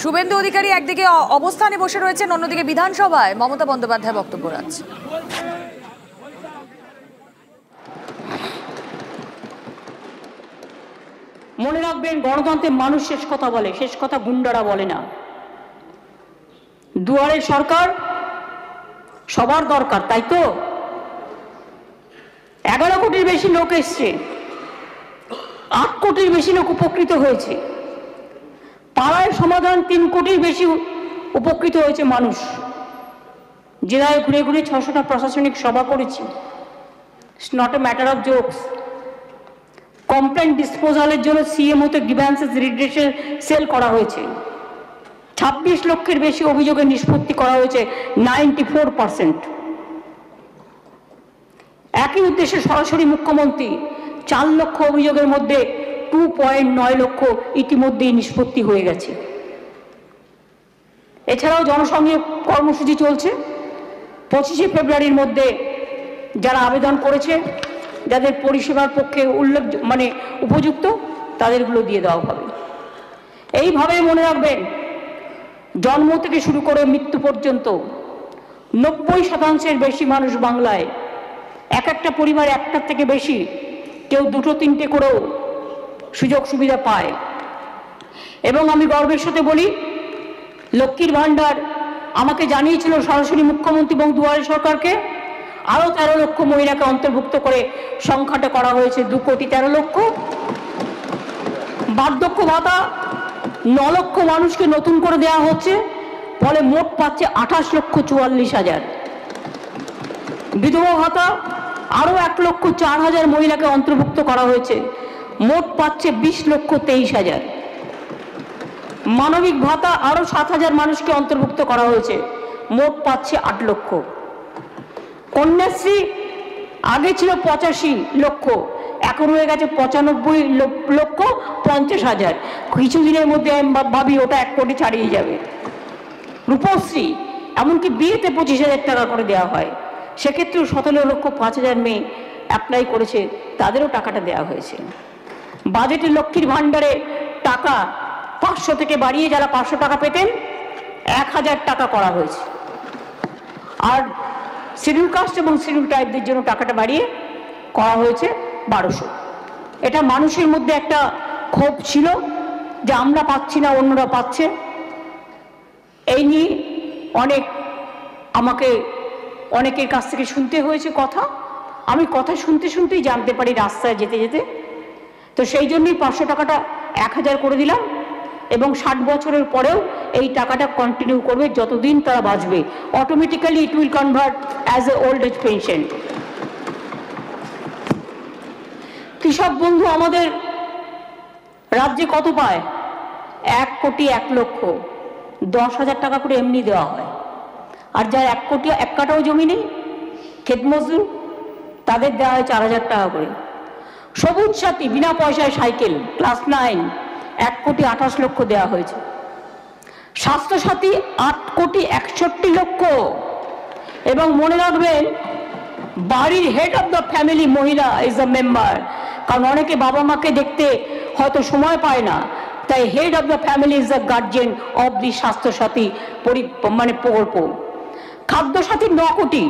শুভেন্দু অধিকারী একদিকে অবস্থানে বসে রয়েছেন, অন্যদিকে বিধানসভায় মমতা বন্দ্যোপাধ্যায় বক্তব্য রাখছেন। মনে রাখবেন, গণতন্ত্রে মানুষ শেষ কথা বলে, শেষ কথা গুন্ডারা বলে না। দুয়ারে সরকার সবার দরকার, তাই তো 11 কোটির বেশি লোক এসছে, 8 কোটির বেশি লোক উপকৃত হয়েছে। পাড়ায় সমাধান 3 কোটির বেশি উপকৃত হয়েছে মানুষ। জেলায় ঘুরে ঘুরে 600টা প্রশাসনিক সভা করেছি। It's not a matter of jokes. Complain ডিসপোজালের জন্য সিএমওতে গ্রিভ্যান্সেস রিড্রেশন সেল করা হয়েছে। 26 লক্ষের বেশি অভিযোগের নিষ্পত্তি করা হয়েছে, 94%। একই উদ্দেশ্যে সরাসরি মুখ্যমন্ত্রী 4 লক্ষ অভিযোগের মধ্যে 2.9 লক্ষ ইতিমধ্যেই নিষ্পত্তি হয়ে গেছে। এছাড়াও জনসংযোগ কর্মসূচি চলছে। 25শে ফেব্রুয়ারির মধ্যে যারা আবেদন করেছে, যাদের পরিষেবার পক্ষে উপযুক্ত, তাদেরগুলো দিয়ে দেওয়া হবে। এইভাবে মনে রাখবেন, জন্ম থেকে শুরু করে মৃত্যু পর্যন্ত 90% বেশি মানুষ বাংলায়, এক একটা পরিবার একটার থেকে বেশি, কেউ 2-3টে করেও সুযোগ সুবিধা পায়। এবং আমি গর্বের সাথে বলি, লক্ষ্মীর ভাণ্ডার আমাকে জানিয়েছিল সরাসরি মুখ্যমন্ত্রী এবং দুয়ারে সরকারকে, আরও 13 লক্ষ মহিলাকে অন্তর্ভুক্ত করে সংখ্যাটা করা হয়েছে 2,13,00,000। বার্ধক্য ভাতা 9 লক্ষ মানুষকে নতুন করে দেওয়া হচ্ছে, ফলে মোট পাচ্ছে 28,44,000। বিধবা ভাতা আরও 1,04,000 মহিলাকে অন্তর্ভুক্ত করা হয়েছে, মোট পাচ্ছে 20,23,000। মানবিক ভাতা আরও 7,000 মানুষকে অন্তর্ভুক্ত করা হয়েছে, মোট পাচ্ছে 8 লক্ষ। কন্যাশ্রী আগে ছিল 85 লক্ষ, এখন হয়ে গেছে 95,50,000। কিছুদিনের মধ্যে আমি ভাবি ওটা 1 কোটি ছাড়িয়ে যাবে। রূপশ্রী এমনকি বিয়েতে 25,000 টাকা করে দেওয়া হয়, সেক্ষেত্রেও 17,05,000 মেয়ে অ্যাপ্লাই করেছে, তাদেরও টাকাটা দেওয়া হয়েছে। বাজেটে লক্ষ্মীর ভাণ্ডারে টাকা 500 থেকে বাড়িয়ে যারা 500 টাকা পেতেন 1,000 টাকা করা হয়েছে। আর শিডিউল কাস্ট এবং শিডিউল ট্রাইবদের জন্য টাকাটা বাড়িয়ে করা হয়েছে 1200। এটা মানুষের মধ্যে একটা ক্ষোভ ছিল যে আমরা পাচ্ছি না, অন্যরা পাচ্ছে। এই নিয়ে আমাকে অনেকের কাছ থেকে শুনতে হয়েছে কথা। আমি কথা শুনতে শুনতেই জানতে পারি রাস্তায় যেতে যেতে। তো সেই জন্যই 500 টাকাটা 1,000 করে দিলাম, এবং 60 বছরের পরেও এই টাকাটা কন্টিনিউ করবে যতদিন তারা বাঁচবে। Automatically it will convert as a old age pension. কৃষক বন্ধু আমাদের রাজ্যে কত পায়? 1 কোটি 1 লক্ষ। 10,000 টাকা করে এমনি দেওয়া হয়। আর যার 1 কোটি 1 কাঠাও জমি নেই, ক্ষেত মজদুর, তাদের দেওয়া হয় 4,000 টাকা করে। সবুজ সাথী বিনা পয়সায় সাইকেল ক্লাস 9 1 কোটি 28 লক্ষ দেওয়া হয়েছে। স্বাস্থ্যসাথী 8 কোটি 61 লক্ষ। এবং মনে রাখবেন, বাড়ির হেড অফ দ্য ফ্যামিলি মহিলা ইজ আ মেম্বার। কারণ অনেকে বাবা মাকে দেখতে হয়তো সময় পায় না, তাই head of the family is the guardian of the Swasthya Sathi প্রকল্প। খাদ্যসাথী 9 কোটি,